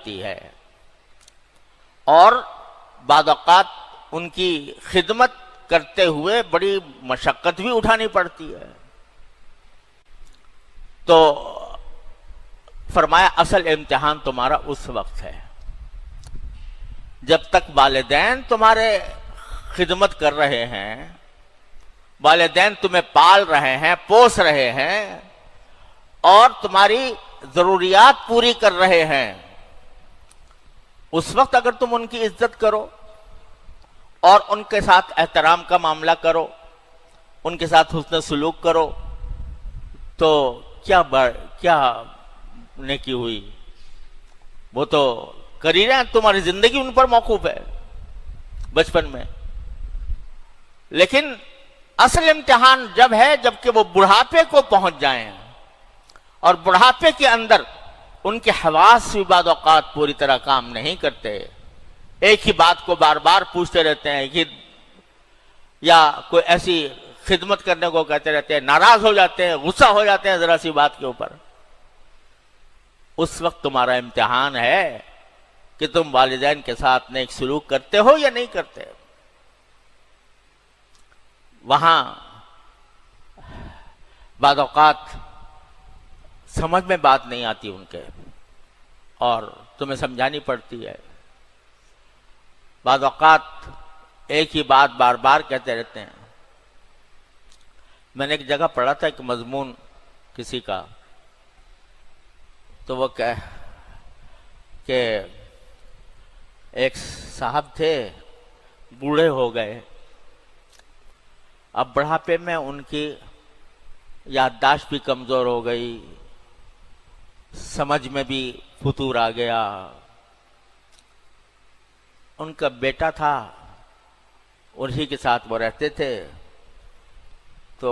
جاتی ہے اور بعض اوقات ان کی خدمت کرتے ہوئے بڑی مشقت بھی اٹھانی پڑتی ہے. تو فرمایا اصل امتحان تمہارا اس وقت ہے جب تک والدین تمہارے خدمت کر رہے ہیں، والدین تمہیں پال رہے ہیں، پوس رہے ہیں اور تمہاری ضروریات پوری کر رہے ہیں. اس وقت اگر تم ان کی عزت کرو اور ان کے ساتھ احترام کا معاملہ کرو، ان کے ساتھ حسن سلوک کرو، تو کیا نیکی ہوئی؟ وہ تو کر ہی رہے ہیں، تمہاری زندگی ان پر موقوف ہے بچپن میں. لیکن اصل امتحان جب ہے جبکہ وہ بڑھاپے کو پہنچ جائیں اور بڑھاپے کے اندر ان کے حواس بھی بعض اوقات پوری طرح کام نہیں کرتے، ایک ہی بات کو بار بار پوچھتے رہتے ہیں یا کوئی ایسی خدمت کرنے کو کہتے رہتے ہیں، ناراض ہو جاتے ہیں، غصہ ہو جاتے ہیں ذرا سی بات کے اوپر. اس وقت تمہارا امتحان ہے کہ تم والدین کے ساتھ نیک سلوک کرتے ہو یا نہیں کرتے. وہاں بعض اوقات سمجھ میں بات نہیں آتی ان کے اور تمہیں سمجھانی پڑتی ہے. بعض اوقات ایک ہی بات بار بار کہتے رہتے ہیں. میں نے ایک جگہ پڑھا تھا ایک مضمون کسی کا، تو وہ کہ ایک صاحب تھے، بوڑھے ہو گئے، اب بڑھاپے میں ان کی یادداشت بھی کمزور ہو گئی، سمجھ میں بھی فتور آ گیا. ان کا بیٹا تھا، انہی کے ساتھ وہ رہتے تھے. تو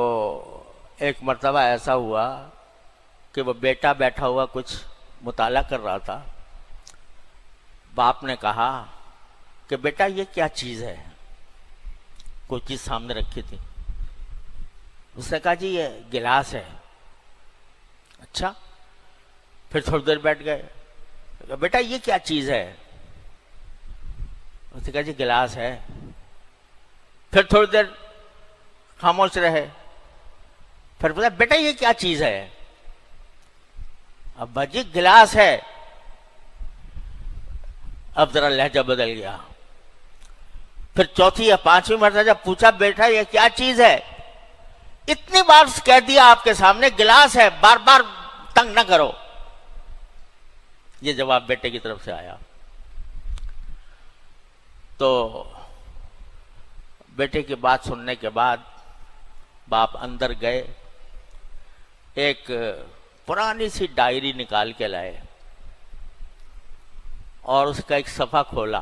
ایک مرتبہ ایسا ہوا کہ وہ بیٹا بیٹھا ہوا کچھ مطالعہ کر رہا تھا. باپ نے کہا کہ بیٹا یہ کیا چیز ہے؟ کوئی چیز سامنے رکھی تھی. اس نے کہا جی یہ گلاس ہے. اچھا. پھر تھوڑی دیر بیٹھ گئے. بیٹا یہ کیا چیز ہے؟ اس نے کہا جی گلاس ہے. پھر تھوڑی دیر خاموش رہے. پھر بولا بیٹا یہ کیا چیز ہے؟ ابا جی گلاس ہے. اب ذرا لہجہ بدل گیا. پھر چوتھی یا پانچویں مرتبہ جب پوچھا بیٹا یہ کیا چیز ہے؟ اتنی بار کہہ دیا آپ کے سامنے گلاس ہے، بار بار تنگ نہ کرو. یہ جواب بیٹے کی طرف سے آیا. تو بیٹے کی بات سننے کے بعد باپ اندر گئے، ایک پرانی سی ڈائری نکال کے لائے اور اس کا ایک صفحہ کھولا.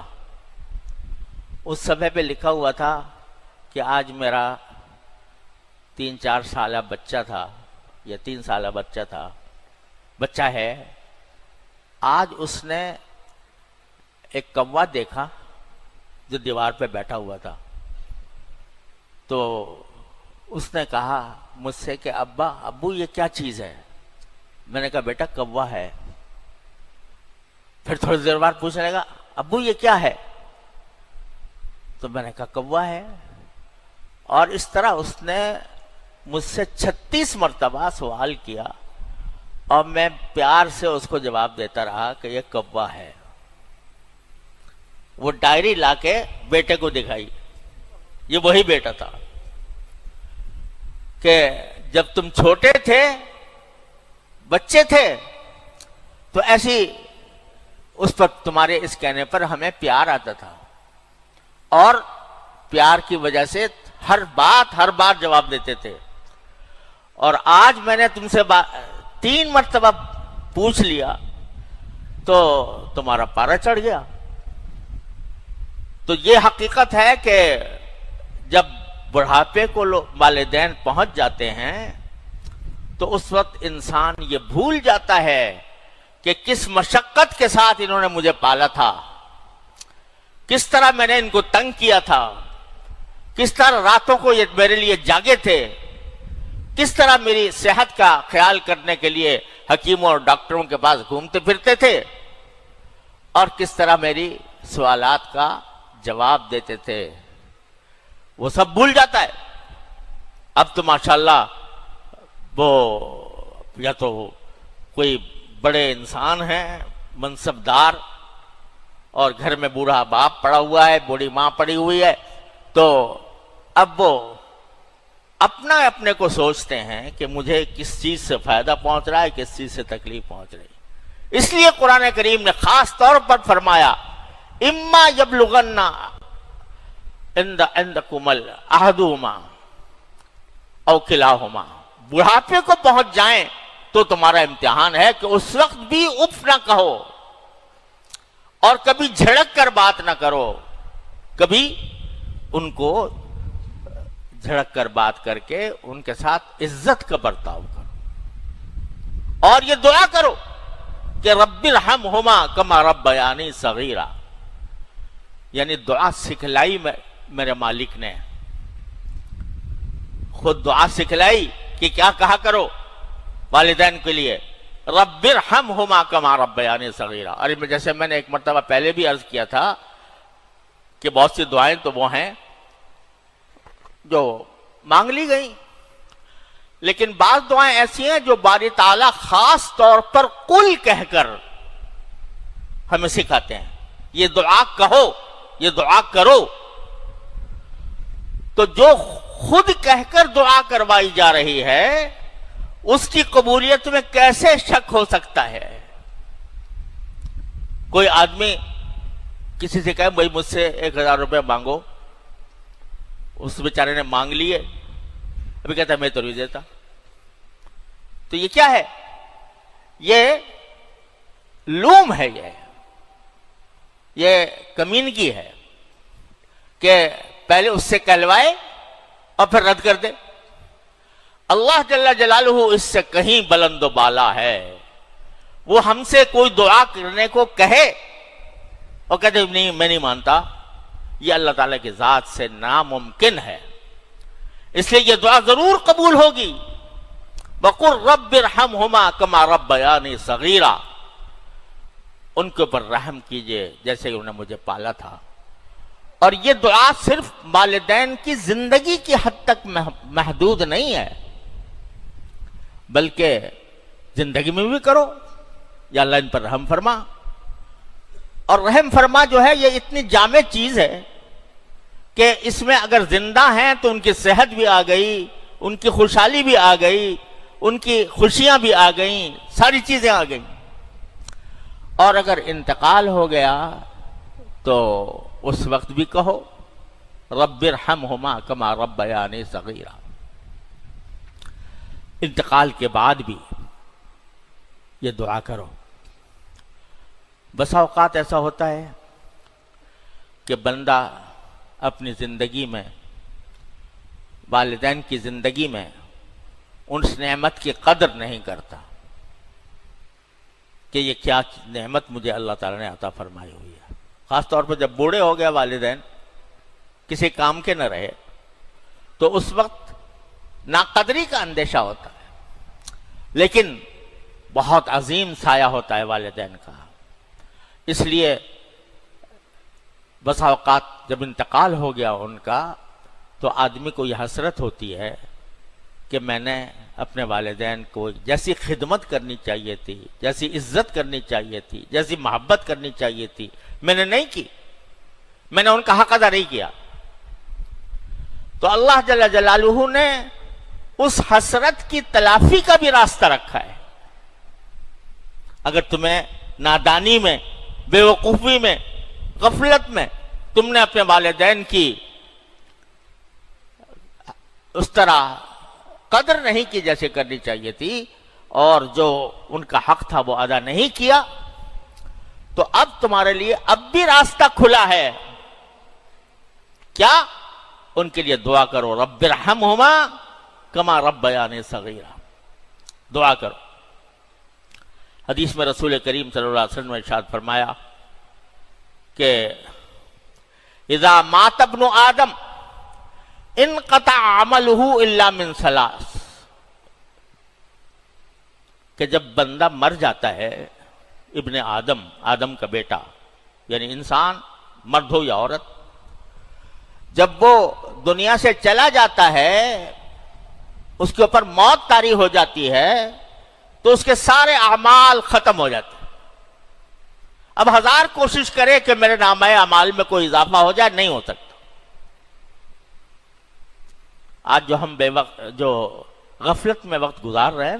اس صفحے پہ لکھا ہوا تھا کہ آج میرا 3-4 سالہ بچہ تھا یا 3 سالہ بچہ ہے. آج اس نے ایک کوا دیکھا جو دیوار پہ بیٹھا ہوا تھا. تو اس نے کہا مجھ سے کہ ابو یہ کیا چیز ہے؟ میں نے کہا بیٹا کوا ہے. پھر تھوڑی دیر بعد پوچھنے لگا ابو یہ کیا ہے؟ تو میں نے کہا کوا ہے. اور اس طرح اس نے مجھ سے 36 مرتبہ سوال کیا اور میں پیار سے اس کو جواب دیتا رہا کہ یہ کوا ہے. وہ ڈائری لا کے بیٹے کو دکھائی. یہ وہی بیٹا تھا کہ جب تم چھوٹے تھے، بچے تھے، تو ایسی اس پر تمہارے اس کہنے پر ہمیں پیار آتا تھا اور پیار کی وجہ سے ہر بار جواب دیتے تھے. اور آج میں نے تم سے 3 مرتبہ پوچھ لیا تو تمہارا پارا چڑھ گیا. تو یہ حقیقت ہے کہ جب بڑھاپے کو والدین پہنچ جاتے ہیں تو اس وقت انسان یہ بھول جاتا ہے کہ کس مشقت کے ساتھ انہوں نے مجھے پالا تھا، کس طرح میں نے ان کو تنگ کیا تھا، کس طرح راتوں کو یہ میرے لیے جاگے تھے، کس طرح میری صحت کا خیال کرنے کے لیے حکیموں اور ڈاکٹروں کے پاس گھومتے پھرتے تھے. اور کس طرح میری سوالات کا جواب دیتے تھے، وہ سب بھول جاتا ہے۔ اب تو ماشاءاللہ وہ یا تو کوئی بڑے انسان ہیں، منصبدار، اور گھر میں بوڑھا باپ پڑا ہوا ہے، بوڑھی ماں پڑی ہوئی ہے، تو اب وہ اپنے کو سوچتے ہیں کہ مجھے کس چیز سے فائدہ پہنچ رہا ہے، کس چیز سے تکلیف پہنچ رہی ہے۔ اس لیے قرآن کریم نے خاص طور پر فرمایا اما یبلغن عندکم احدہما او کلاہما، بڑھاپے کو پہنچ جائیں تو تمہارا امتحان ہے کہ اس وقت بھی اف نہ کہو اور کبھی جھڑک کر بات نہ کرو، کبھی ان کو جھڑک کر بات کر کے ان کے ساتھ عزت کا برتاؤ کرو، اور یہ دعا کرو کہ رب ارحمہما کما ربیانی صغیرا، یعنی دعا سکھلائی میرے مالک نے، خود دعا سکھلائی کہ کیا کہا کرو والدین کے لیے، رب ارحمہما کما ربیانی صغیرا۔ اور جیسے میں نے ایک مرتبہ پہلے بھی عرض کیا تھا کہ بہت سی دعائیں تو وہ ہیں جو مانگ لی گئیں، لیکن بعض دعائیں ایسی ہیں جو باری تعالیٰ خاص طور پر قل کہہ کر ہمیں سکھاتے ہیں، یہ دعا کہو، یہ دعا کرو۔ تو جو خود کہہ کر دعا کروائی جا رہی ہے اس کی قبولیت میں کیسے شک ہو سکتا ہے؟ کوئی آدمی کسی سے کہے بھائی مجھ سے 1000 روپے مانگو، اس بیچارے نے مانگ لیے، ابھی کہتا ہے میں تو نہیں دیتا، تو یہ کیا ہے؟ یہ لوم ہے، یہ کمینگی ہے کہ پہلے اس سے کہلوائے اور پھر رد کر دے۔ اللہ جل جلالہ اس سے کہیں بلند و بالا ہے، وہ ہم سے کوئی دعا کرنے کو کہے اور کہتے نہیں میں نہیں مانتا، یہ اللہ تعالیٰ کی ذات سے ناممکن ہے، اس لیے یہ دعا ضرور قبول ہوگی۔ وَقُلْ رَبِّ ارْحَمْهُمَا كَمَا رَبَّيَانِي صَغِيرًا، ان کے اوپر رحم کیجئے جیسے انہوں نے مجھے پالا تھا۔ اور یہ دعا صرف والدین کی زندگی کی حد تک محدود نہیں ہے، بلکہ زندگی میں بھی کرو، یا اللہ ان پر رحم فرما۔ اور رحم فرما جو ہے یہ اتنی جامع چیز ہے کہ اس میں اگر زندہ ہیں تو ان کی صحت بھی آ گئی، ان کی خوشحالی بھی آ گئی، ان کی خوشیاں بھی آ گئیں، ساری چیزیں آ گئیں۔ اور اگر انتقال ہو گیا تو اس وقت بھی کہو رب ارحمہما کما ربیانی صغیرا۔ انتقال کے بعد بھی یہ دعا کرو۔ بسا اوقات ایسا ہوتا ہے کہ بندہ اپنی زندگی میں، والدین کی زندگی میں اس نعمت کی قدر نہیں کرتا کہ یہ کیا نعمت مجھے اللہ تعالیٰ نے عطا فرمائی ہوئی ہے۔ خاص طور پر جب بوڑھے ہو گیا والدین، کسی کام کے نہ رہے، تو اس وقت ناقدری کا اندیشہ ہوتا ہے، لیکن بہت عظیم سایہ ہوتا ہے والدین کا۔ اس لیے بسا اوقات جب انتقال ہو گیا ان کا تو آدمی کو یہ حسرت ہوتی ہے کہ میں نے اپنے والدین کو جیسی خدمت کرنی چاہیے تھی، جیسی عزت کرنی چاہیے تھی، جیسی محبت کرنی چاہیے تھی، میں نے نہیں کی، میں نے ان کا حق ادا نہیں کیا۔ تو اللہ جل جلالہ نے اس حسرت کی تلافی کا بھی راستہ رکھا ہے۔ اگر تمہیں نادانی میں، بے وقوفی میں، غفلت میں تم نے اپنے والدین کی اس طرح قدر نہیں کی جیسے کرنی چاہیے تھی، اور جو ان کا حق تھا وہ ادا نہیں کیا، تو اب تمہارے لیے اب بھی راستہ کھلا ہے۔ کیا؟ ان کے لیے دعا کرو رب ارحمہما کما ربیانی صغیرا، دعا کرو۔ حدیث میں رسول کریم صلی اللہ علیہ وسلم نے ارشاد فرمایا کہ اذا مات ابن آدم انقطع عملہ الا من ثلاث، کہ جب بندہ مر جاتا ہے، ابن آدم، آدم کا بیٹا، یعنی انسان مرد ہو یا عورت، جب وہ دنیا سے چلا جاتا ہے، اس کے اوپر موت طاری ہو جاتی ہے، تو اس کے سارے اعمال ختم ہو جاتے ہیں۔ اب ہزار کوشش کرے کہ میرے نامہ اعمال میں کوئی اضافہ ہو جائے، نہیں ہو سکتا۔ آج جو ہم جو غفلت میں وقت گزار رہے ہیں